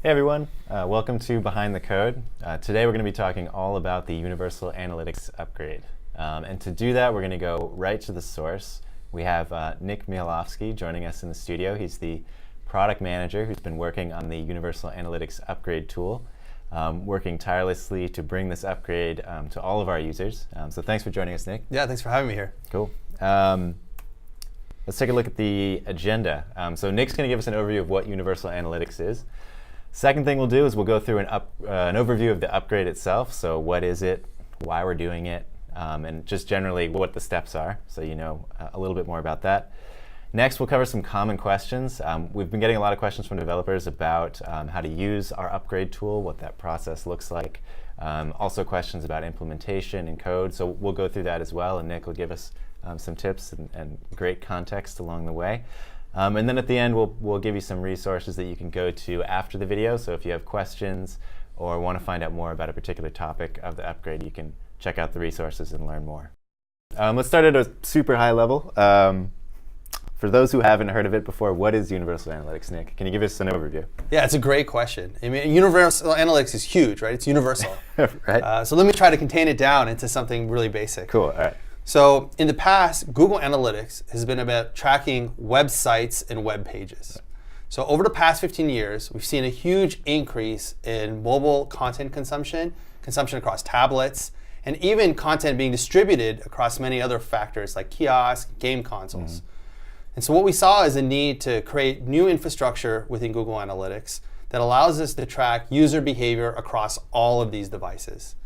Hey everyone, welcome to Behind the Code. Today we're going to be talking all about the Universal Analytics upgrade. And to do that, we're going to go right to the source. We have Nick Mielowski joining us in the studio. He's the product manager who's been working on the Universal Analytics upgrade tool, working tirelessly to bring this upgrade to all of our users. So thanks for joining us, Nick. Yeah, thanks for having me here. Cool. Let's take a look at the agenda. So Nick's going to give us an overview of what Universal Analytics is. Second thing we'll do is we'll go through an overview of the upgrade itself. So what is it, why we're doing it, and just generally what the steps are, so you know a little bit more about that. Next, we'll cover some common questions. We've been getting a lot of questions from developers about how to use our upgrade tool, what that process looks like. Also questions about implementation and code. So we'll go through that as well, and Nick will give us some tips and great context along the way. And then at the end, we'll give you some resources that you can go to after the video. So if you have questions or want to find out more about a particular topic of the upgrade, you can check out the resources and learn more. Let's start at a super high level. For those who haven't heard of it before, what is Universal Analytics, Nick? Can you give us an overview? Yeah, it's a great question. I mean, Universal Analytics is huge, right? It's universal. Right. So let me try to contain it down into something really basic. Cool. All right. So in the past, Google Analytics has been about tracking websites and web pages. So over the past 15 years, we've seen a huge increase in mobile content consumption across tablets, and even content being distributed across many other factors like kiosks, game consoles. Mm-hmm. And so what we saw is a need to create new infrastructure within Google Analytics that allows us to track user behavior across all of these devices.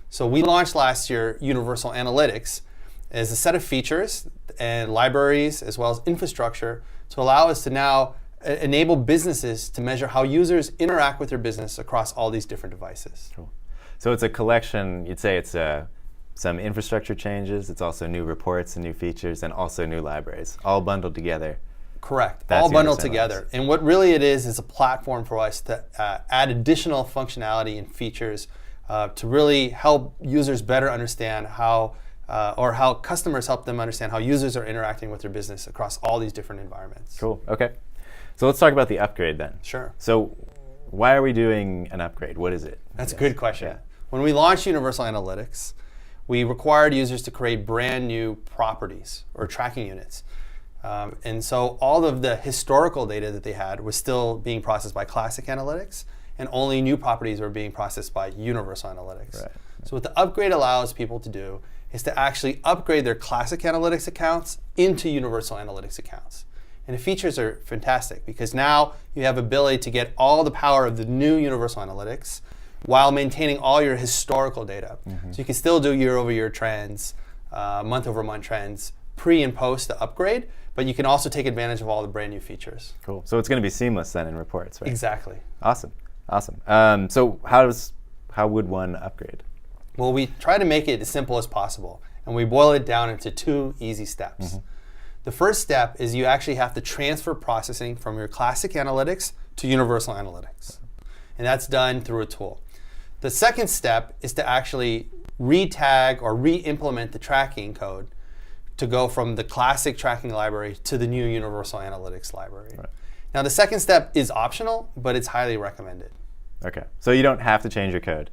So we launched last year Universal Analytics as a set of features and libraries as well as infrastructure to allow us to now enable businesses to measure how users interact with their business across all these different devices. Cool. So it's a collection, you'd say it's some infrastructure changes, it's also new reports and new features, and also new libraries, all bundled together. Correct, That's all bundled Universal together. And what really it is a platform for us to add additional functionality and features to really help users better understand how or how customers help them understand how users are interacting with their business across all these different environments. Cool. Okay. So let's talk about the upgrade then. Sure. So why are we doing an upgrade? What is it? That's a good question. Yeah. When we launched Universal Analytics, we required users to create brand new properties or tracking units. And so all of the historical data that they had was still being processed by Classic Analytics, and only new properties were being processed by Universal Analytics. Right. So what the upgrade allows people to do is to actually upgrade their Classic Analytics accounts into Universal Analytics accounts. And the features are fantastic because now you have ability to get all the power of the new Universal Analytics while maintaining all your historical data. Mm-hmm. So you can still do year-over-year trends, month-over-month trends, pre and post the upgrade, but you can also take advantage of all the brand new features. Cool. So it's going to be seamless then in reports, right? Exactly. Awesome. Awesome. So how would one upgrade? Well, we try to make it as simple as possible, and we boil it down into two easy steps. Mm-hmm. The first step is you actually have to transfer processing from your Classic Analytics to Universal Analytics, and that's done through a tool. The second step is to actually re-tag or re-implement the tracking code to go from the Classic tracking library to the new Universal Analytics library. Right. Now, the second step is optional, but it's highly recommended. Okay, so you don't have to change your code,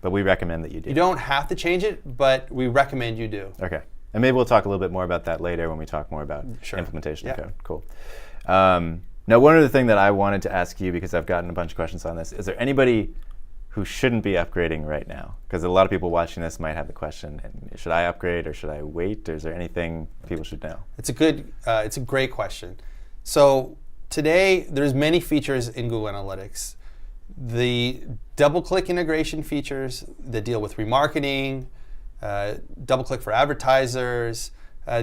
but we recommend that you do. You don't have to change it, but we recommend you do. Okay, and maybe we'll talk a little bit more about that later when we talk more about implementation of code. Cool. Now, one other thing that I wanted to ask you, because I've gotten a bunch of questions on this, is there anybody who shouldn't be upgrading right now? Because a lot of people watching this might have the question, should I upgrade or should I wait? Or is there anything people should know? It's a great question. So today, there's many features in Google Analytics. The double-click integration features that deal with remarketing, double-click for advertisers,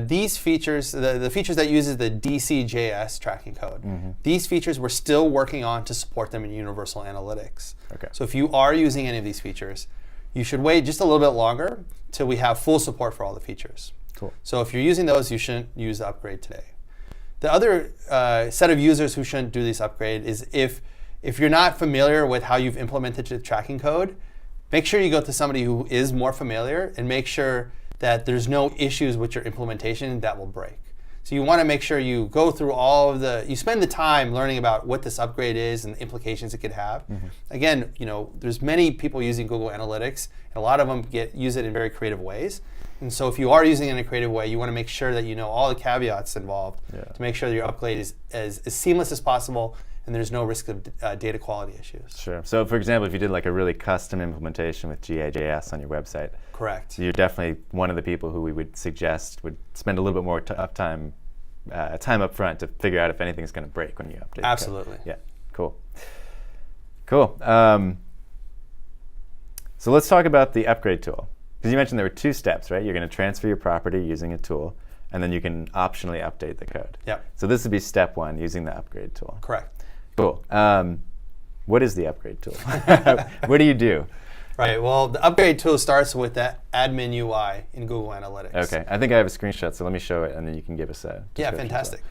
these features, the features that uses the DCJS tracking code, mm-hmm. These features we're still working on to support them in Universal Analytics. Okay. So if you are using any of these features, you should wait just a little bit longer till we have full support for all the features. Cool. So if you're using those, you shouldn't use the upgrade today. The other set of users who shouldn't do this upgrade is if you're not familiar with how you've implemented the tracking code, make sure you go to somebody who is more familiar and make sure that there's no issues with your implementation that will break. So you want to make sure you go through all of you spend the time learning about what this upgrade is and the implications it could have. Again, there's many people using Google Analytics, and a lot of them use it in very creative ways. And so if you are using it in a creative way, you want to make sure that you know all the caveats involved to make sure that your upgrade is as seamless as possible and there's no risk of data quality issues. Sure. So for example, if you did like a really custom implementation with GA.js on your website, correct, you're definitely one of the people who we would suggest would spend a little bit more time up front to figure out if anything's going to break when you update. Absolutely. Yeah. Cool. So let's talk about the upgrade tool. Because you mentioned there were 2 steps, right? You're going to transfer your property using a tool, and then you can optionally update the code. Yep. So this would be step 1, using the upgrade tool. Correct. Cool. What is the upgrade tool? What do you do? Right. Well, the upgrade tool starts with the admin UI in Google Analytics. Okay. I think I have a screenshot, so let me show it, and then you can give us a Yeah, description. fantastic.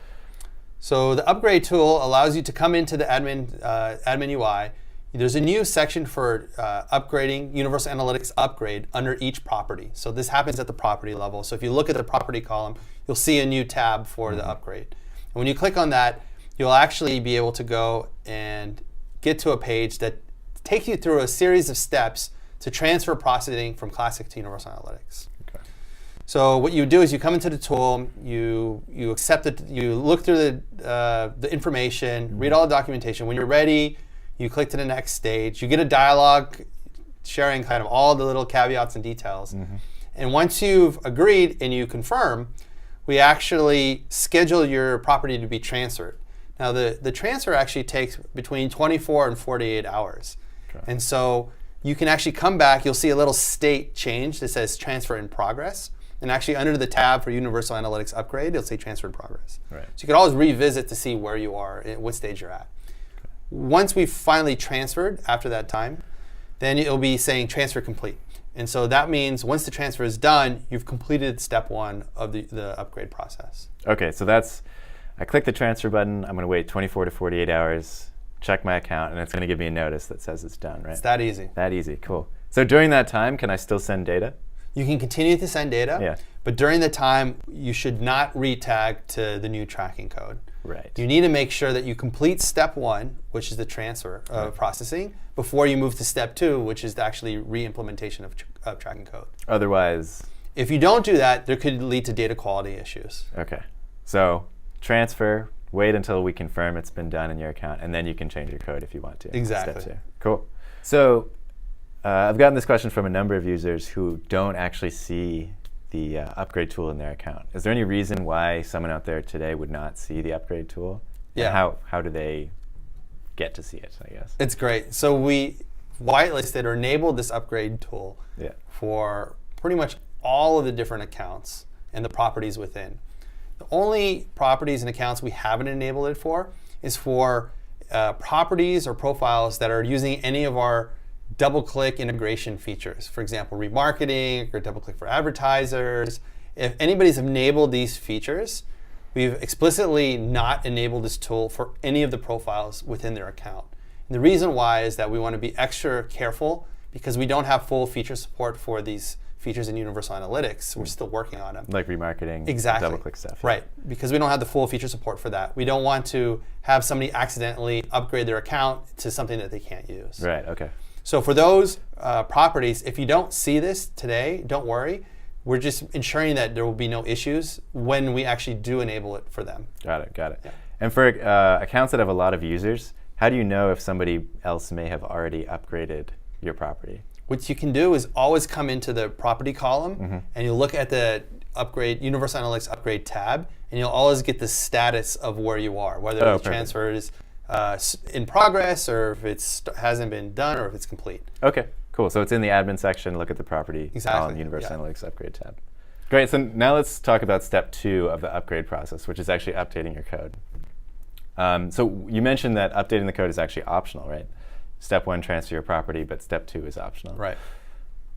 So the upgrade tool allows you to come into the admin UI. There's a new section for upgrading Universal Analytics upgrade under each property. So this happens at the property level. So if you look at the property column, you'll see a new tab for the upgrade. And when you click on that, you'll actually be able to go and get to a page that takes you through a series of steps to transfer processing from Classic to Universal Analytics. Okay. So what you do is you come into the tool, you accept it, you look through the information, read all the documentation. When you're ready, you click to the next stage. You get a dialog sharing kind of all the little caveats and details. And once you've agreed and you confirm, we actually schedule your property to be transferred. Now the transfer actually takes between 24 and 48 hours. Okay. And so you can actually come back, you'll see a little state change that says transfer in progress. And actually under the tab for Universal Analytics upgrade, it'll say transfer in progress. Right. So you can always revisit to see where you are, at what stage you're at. Okay. Once we've finally transferred after that time, then it'll be saying transfer complete. And so that means once the transfer is done, you've completed step 1 of the upgrade process. Okay, so I click the transfer button, I'm going to wait 24 to 48 hours, check my account, and it's going to give me a notice that says it's done, right? It's that easy. That easy, cool. So during that time, can I still send data? You can continue to send data, but during the time, you should not retag to the new tracking code. Right. You need to make sure that you complete step 1, which is the transfer of processing, before you move to step 2, which is the actually re-implementation of tracking code. Otherwise? If you don't do that, there could lead to data quality issues. Okay. So transfer, wait until we confirm it's been done in your account, and then you can change your code if you want to. Exactly. Step 2. Cool. So I've gotten this question from a number of users who don't actually see the upgrade tool in their account. Is there any reason why someone out there today would not see the upgrade tool? Yeah. And how do they get to see it, I guess? It's great. So we whitelisted or enabled this upgrade tool for pretty much all of the different accounts and the properties within. The only properties and accounts we haven't enabled it for is for properties or profiles that are using any of our double-click integration features. For example, remarketing or double-click for advertisers. If anybody's enabled these features, we've explicitly not enabled this tool for any of the profiles within their account. And the reason why is that we want to be extra careful because we don't have full feature support for these features in Universal Analytics. We're still working on them. Like remarketing, exactly. double-click stuff. Right, because we don't have the full feature support for that. We don't want to have somebody accidentally upgrade their account to something that they can't use. Right, okay. So for those properties, if you don't see this today, don't worry. We're just ensuring that there will be no issues when we actually do enable it for them. Got it. Yeah. And for accounts that have a lot of users, how do you know if somebody else may have already upgraded your property? What you can do is always come into the property column and you'll look at the upgrade Universal Analytics upgrade tab, and you'll always get the status of where you are, whether the transfer is in progress or if it hasn't been done or if it's complete. Okay, cool. So it's in the admin section. Look at the property column, Universal Analytics upgrade tab. Great. So now let's talk about step 2 of the upgrade process, which is actually updating your code. So you mentioned that updating the code is actually optional, right? Step 1, transfer your property, but step 2 is optional. Right.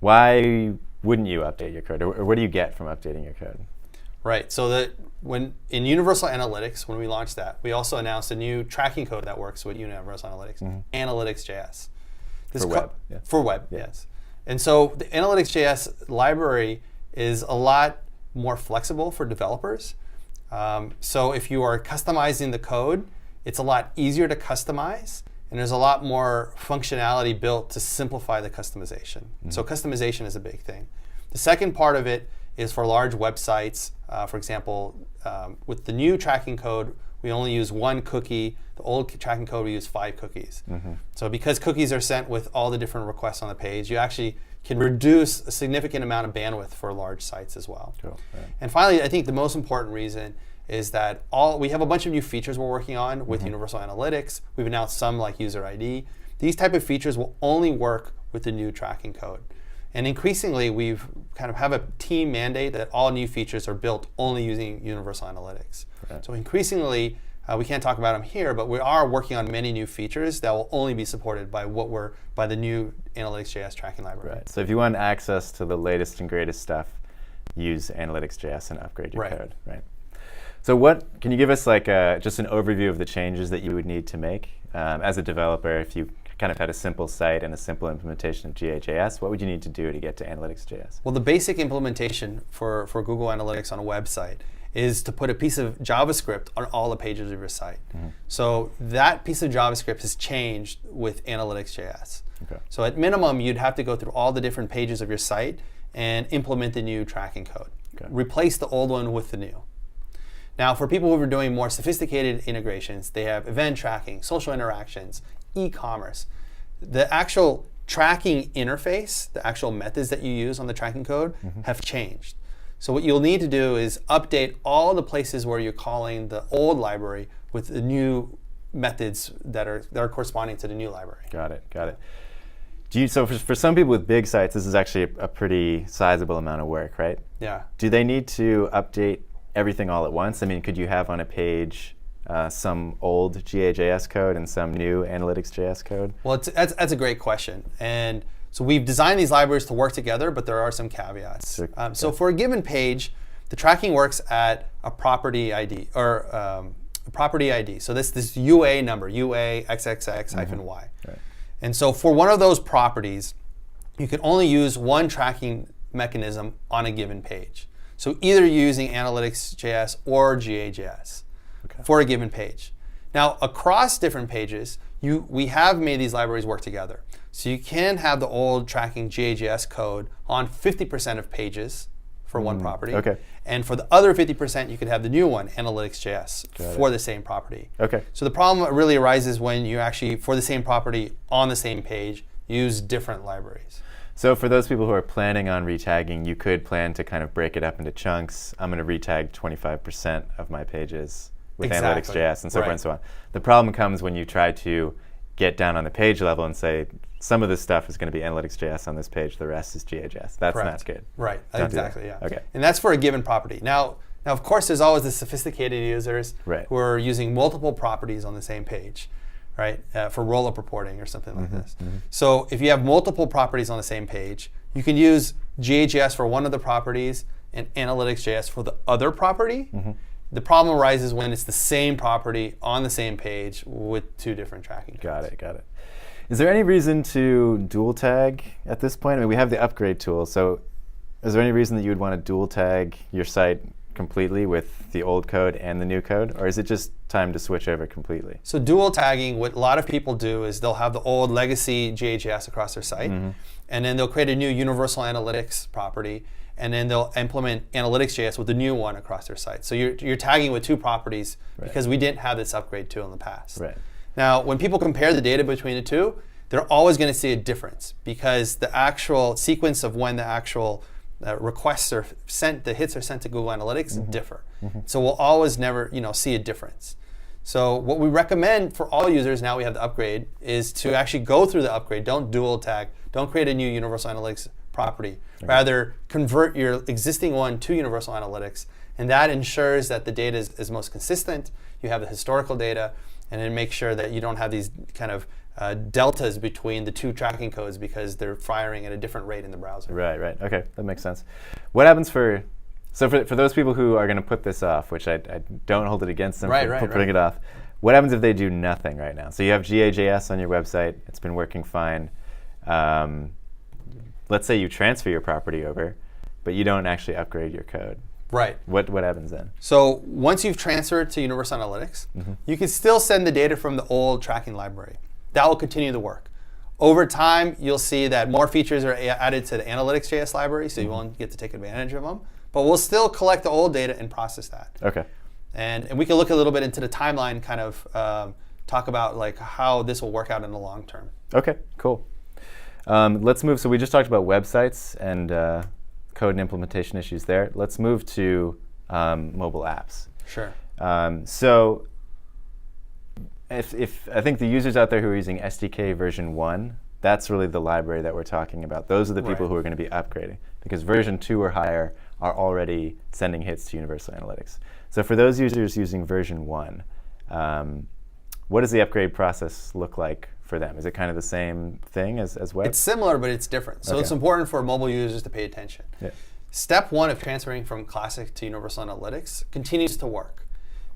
Why wouldn't you update your code, or what do you get from updating your code? Right. So when in Universal Analytics, when we launched that, we also announced a new tracking code that works with Universal Analytics, Analytics.js. For web. Yeah. For web, yes. And so the Analytics.js library is a lot more flexible for developers. So if you are customizing the code, it's a lot easier to customize, and there's a lot more functionality built to simplify the customization. So customization is a big thing. The second part of it is for large websites. For example, with the new tracking code, we only use 1 cookie. The old tracking code, we use 5 cookies. So because cookies are sent with all the different requests on the page, you actually can reduce a significant amount of bandwidth for large sites as well. Cool. Right. And finally, I think the most important reason is that we have a bunch of new features we're working on with Universal Analytics. We've announced some like user ID. These type of features will only work with the new tracking code. And increasingly, we've kind of have a team mandate that all new features are built only using Universal Analytics. Right. So increasingly, we can't talk about them here, but we are working on many new features that will only be supported by by the new Analytics.js tracking library. Right. So if you want access to the latest and greatest stuff, use Analytics.js and upgrade your code. Right. So can you give us like just an overview of the changes that you would need to make as a developer if you kind of had a simple site and a simple implementation of GA.js? What would you need to do to get to Analytics.js? Well, the basic implementation for Google Analytics on a website is to put a piece of JavaScript on all the pages of your site. So that piece of JavaScript has changed with Analytics.js. Okay. So at minimum, you'd have to go through all the different pages of your site and implement the new tracking code. Okay. Replace the old one with the new. Now, for people who are doing more sophisticated integrations, they have event tracking, social interactions, e-commerce. The actual tracking interface, the actual methods that you use on the tracking code have changed. So what you'll need to do is update all the places where you're calling the old library with the new methods that are corresponding to the new library. Got it. So for some people with big sites, this is actually a pretty sizable amount of work, right? Yeah. Do they need to update everything all at once? I mean, could you have on a page some old GA.js code and some new Analytics.js code? Well, that's a great question. And so we've designed these libraries to work together, but there are some caveats. Sure. So for a given page, the tracking works at a property ID or a property ID. So this UA number, UA XXX-Y. Right. And so for one of those properties, you can only use one tracking mechanism on a given page. So either using Analytics.js or GA.js for a given page. Now, across different pages, we have made these libraries work together. So you can have the old tracking GA.js code on 50% of pages for one property. Okay. And for the other 50%, you could have the new one, Analytics.js, for the same property. Okay. So the problem really arises when you actually, for the same property on the same page, use different libraries. So for those people who are planning on retagging, you could plan to kind of break it up into chunks. I'm going to retag 25% of my pages with Analytics.js and so forth and so on. The problem comes when you try to get down on the page level and say, some of this stuff is going to be Analytics.js on this page, the rest is GA.js. That's not good. Right, exactly, yeah. Okay. And that's for a given property. Now, of course, there's always the sophisticated users who are using multiple properties on the same page, right, for roll-up reporting or something like this. So if you have multiple properties on the same page, you can use GA.js for one of the properties and Analytics.js for the other property. The problem arises when it's the same property on the same page with two different tracking codes. Got it. Is there any reason to dual tag at this point? I mean, we have the upgrade tool, so is there any reason that you would want to dual tag your site completely with the old code and the new code, or is it just time to switch over completely? So dual tagging, what a lot of people do is they'll have the old legacy GA.js across their site, and then they'll create a new Universal Analytics property, and then they'll implement Analytics.js with the new one across their site. So you're tagging with two properties because we didn't have this upgrade tool in the past. Right. Now, when people compare the data between the two, they're always going to see a difference because the actual sequence of when the actual requests are sent, the hits are sent to Google Analytics differ. So we'll always never see a difference. So what we recommend for all users, now we have the upgrade, is to actually go through the upgrade. Don't dual tag. Don't create a new Universal Analytics property. Rather, convert your existing one to Universal Analytics. And that ensures that the data is most consistent. You have the historical data. And then make sure that you don't have these kind of deltas between the two tracking codes because they're firing at a different rate in the browser. Right. Okay, that makes sense. What happens for those people who are going to put this off, which I don't hold it against them for putting it off, what happens if they do nothing right now? So you have GA.js on your website. It's been working fine. Let's say you transfer your property over, but you don't actually upgrade your code. Right. What happens then? So once you've transferred to Universal Analytics, you can still send the data from the old tracking library. That will continue to work. Over time, you'll see that more features are added to the Analytics.js library, so you won't get to take advantage of them. But we'll still collect the old data and process that. Okay. And we can look a little bit into the timeline, kind of talk about like how this will work out in the long term. Okay, cool. Let's move. So we just talked about websites and code and implementation issues there. Let's move to mobile apps. Sure. So if I think the users out there who are using SDK version 1, that's really the library that we're talking about. Those are the people who are going to be upgrading, because version 2 or higher are already sending hits to Universal Analytics. So for those users using version 1, what does the upgrade process look like for them? Is it kind of the same thing as web? It's similar, but it's different. So it's important for mobile users to pay attention. Yeah. Step 1 of transferring from Classic to Universal Analytics continues to work.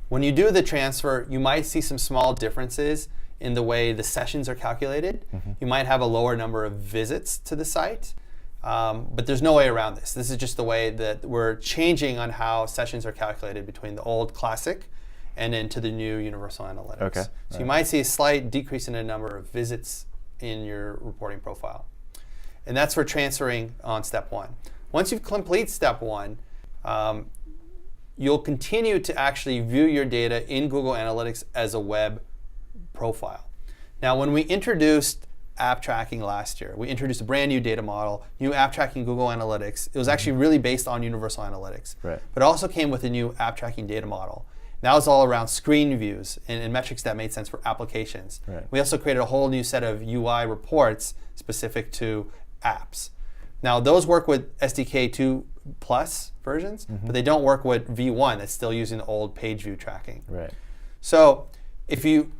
When you do the transfer, you might see some small differences in the way the sessions are calculated. You might have a lower number of visits to the site, but there's no way around this. This is just the way that we're changing on how sessions are calculated between the old Classic and into the new Universal Analytics. Okay. So you might see a slight decrease in the number of visits in your reporting profile. And that's for transferring on step 1. Once you've complete step 1, you'll continue to actually view your data in Google Analytics as a web profile. Now, when we introduced app tracking last year, we introduced a brand new data model, new app tracking Google Analytics. It was actually really based on Universal Analytics. Right. But it also came with a new app tracking data model. That was all around screen views and metrics that made sense for applications. Right. We also created a whole new set of UI reports specific to apps. Now, those work with SDK 2 plus versions, but they don't work with V1 that's still using the old page view tracking. Right. So if you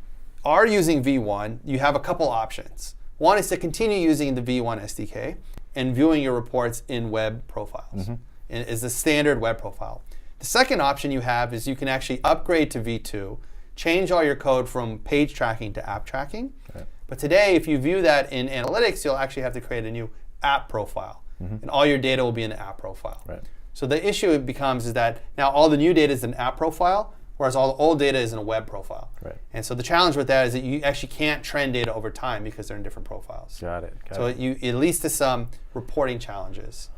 are using V1, you have a couple options. One is to continue using the V1 SDK and viewing your reports in web profiles. Is the standard web profile. The second option you have is you can actually upgrade to V2, change all your code from page tracking to app tracking. Right. But today, if you view that in Analytics, you'll actually have to create a new app profile. And all your data will be in the app profile. Right. So the issue it becomes is that now all the new data is in app profile, whereas all the old data is in a web profile. Right. And so the challenge with that is that you actually can't trend data over time because they're in different profiles. Got it. So it leads to some reporting challenges.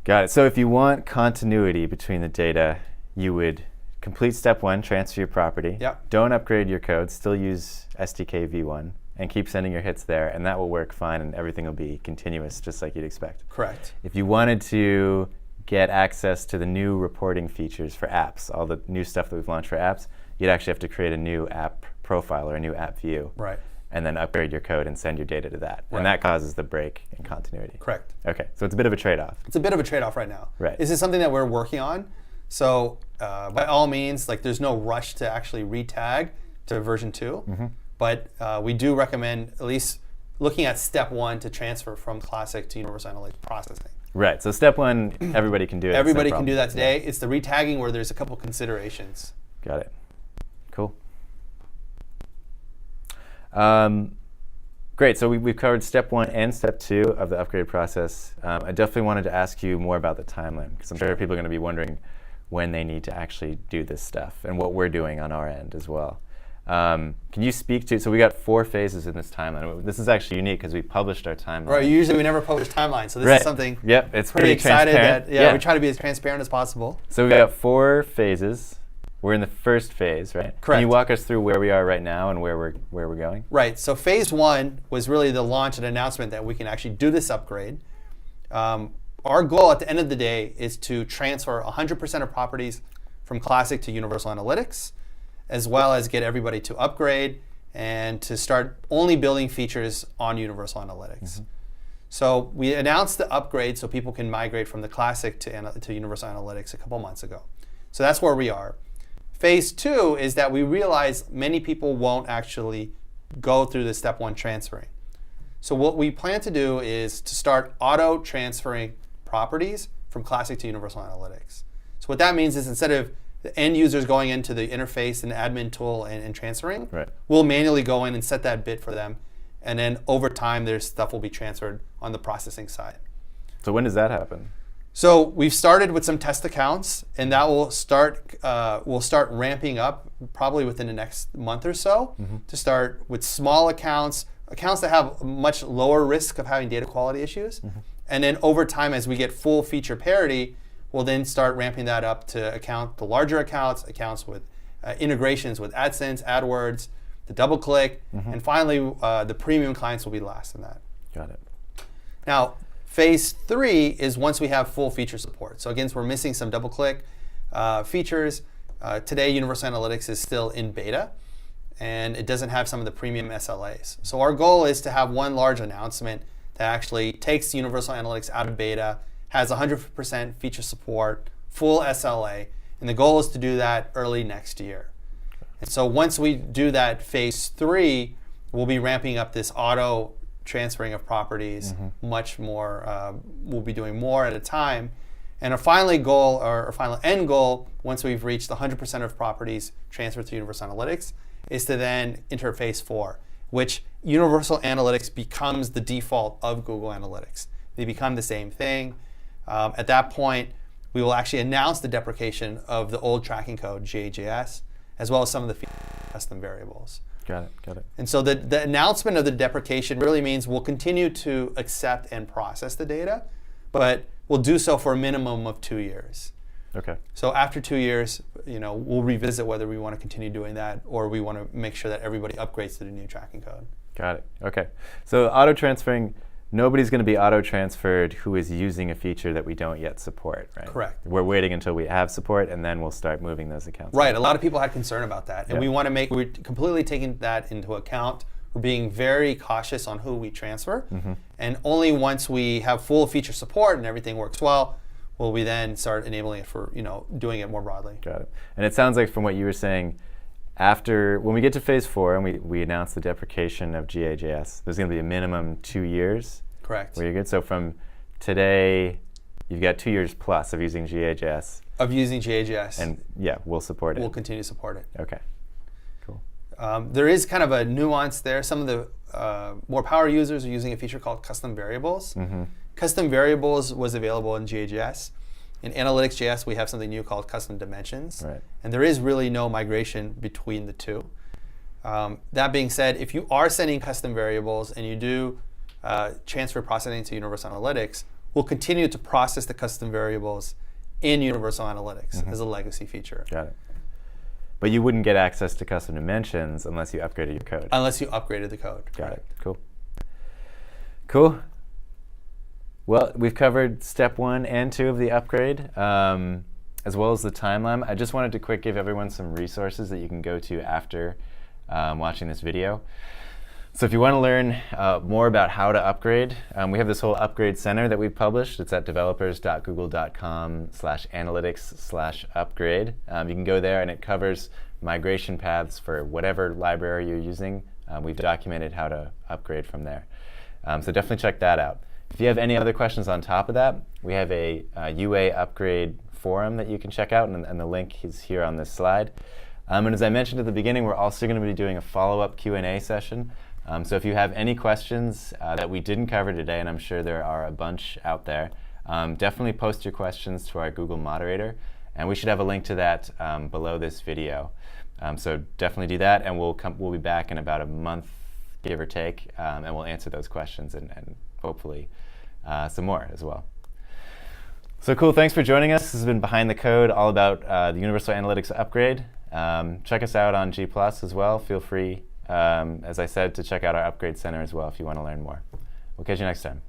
Got it. So if you want continuity between the data, you would complete step 1, transfer your property. Yep. Don't upgrade your code. Still use SDK v1 and keep sending your hits there, and that will work fine, and everything will be continuous, just like you'd expect. Correct. If you wanted to get access to the new reporting features for apps, all the new stuff that we've launched for apps, you'd actually have to create a new app profile or a new app view. Right. And then upgrade your code and send your data to that. Right. And that causes the break in continuity. Correct. Okay, so it's a bit of a trade-off. It's a bit of a trade-off right now. Right. This is something that we're working on. So by all means, like there's no rush to actually retag to version 2. But we do recommend at least looking at step 1 to transfer from Classic to Universal Analytics processing. Right, so step 1, everybody can do it. Everybody can do that today. It's the retagging where there's a couple considerations. Got it. Cool. Great, so we've covered step 1 and step 2 of the upgrade process. I definitely wanted to ask you more about the timeline, because I'm sure people are going to be wondering when they need to actually do this stuff and what we're doing on our end as well. Can you speak to, so we got 4 phases in this timeline. This is actually unique because we published our timeline. Right, usually we never publish timelines, so this is something Yep, it's pretty excited transparent. that we try to be as transparent as possible. So we got 4 phases. We're in the first phase, right? Correct. Can you walk us through where we are right now and where we're going? Right, so phase 1 was really the launch and announcement that we can actually do this upgrade. Our goal at the end of the day is to transfer 100% of properties from Classic to Universal Analytics, as well as get everybody to upgrade and to start only building features on Universal Analytics. So we announced the upgrade so people can migrate from the Classic to Universal Analytics a couple months ago. So that's where we are. Phase 2 is that we realize many people won't actually go through the step 1 transferring. So what we plan to do is to start auto transferring properties from Classic to Universal Analytics. So what that means is instead of the end users going into the interface and the admin tool and transferring, Right. we'll manually go in and set that bit for them. And then over time, their stuff will be transferred on the processing side. So when does that happen? So we've started with some test accounts, and that will start ramping up probably within the next month or so to start with small accounts that have much lower risk of having data quality issues. And then over time, as we get full feature parity, we'll then start ramping that up to account the larger accounts with integrations with AdSense, AdWords, the DoubleClick, and finally the premium clients will be last in that. Got it. Now, phase 3 is once we have full feature support. So again, we're missing some DoubleClick features. Today, Universal Analytics is still in beta, and it doesn't have some of the premium SLAs. So our goal is to have one large announcement that actually takes Universal Analytics out of beta, has 100% feature support, full SLA, and the goal is to do that early next year. And so once we do that phase 3, we'll be ramping up this auto transferring of properties much more. We'll be doing more at a time. And our final goal, or our final end goal, once we've reached 100% of properties transferred to Universal Analytics, is to then enter phase 4, which Universal Analytics becomes the default of Google Analytics. They become the same thing. At that point, we will actually announce the deprecation of the old tracking code, GAJS, as well as some of the custom variables. Got it. And so the announcement of the deprecation really means we'll continue to accept and process the data, but we'll do so for a minimum of 2 years. Okay. So after 2 years, we'll revisit whether we want to continue doing that or we want to make sure that everybody upgrades to the new tracking code. Got it. Okay. So auto transferring, nobody's going to be auto transferred who is using a feature that we don't yet support, right? Correct. We're waiting until we have support, and then we'll start moving those accounts. Right. A lot of people had concern about that, and Yeah. we're completely taking that into account. We're being very cautious on who we transfer, and only once we have full feature support and everything works well, will we then start enabling it for doing it more broadly. Got it. And it sounds like from what you were saying, when we get to phase 4 and we announce the deprecation of GAJS, there's going to be a minimum 2 years. Correct. Where you're good. So from today, you've got 2 years plus of using GAJS. Of using GAJS. And yeah, we'll support it. We'll continue to support it. Okay. Cool. There is kind of a nuance there. Some of the more power users are using a feature called custom variables. Custom variables was available in GAJS. In Analytics.js, we have something new called custom dimensions. Right. And there is really no migration between the two. That being said, if you are sending custom variables and you do transfer processing to Universal Analytics, we'll continue to process the custom variables in Universal Analytics as a legacy feature. Got it. But you wouldn't get access to custom dimensions unless you upgraded your code. Unless you upgraded the code. Got it. Cool. Cool. Well, we've covered step 1 and 2 of the upgrade, as well as the timeline. I just wanted to quick give everyone some resources that you can go to after watching this video. So if you want to learn more about how to upgrade, we have this whole upgrade center that we've published. It's at developers.google.com/analytics/upgrade. You can go there and it covers migration paths for whatever library you're using. We've documented how to upgrade from there. So definitely check that out. If you have any other questions on top of that, we have a UA upgrade forum that you can check out, and the link is here on this slide. And as I mentioned at the beginning, we're also going to be doing a follow-up Q&A session. So if you have any questions that we didn't cover today, and I'm sure there are a bunch out there, definitely post your questions to our Google moderator, and we should have a link to that below this video. So definitely do that, and we'll be back in about a month, give or take, and we'll answer those questions and hopefully some more as well. So cool, thanks for joining us. This has been Behind the Code, all about the Universal Analytics upgrade. Check us out on G+ as well. Feel free, as I said, to check out our Upgrade Center as well if you want to learn more. We'll catch you next time.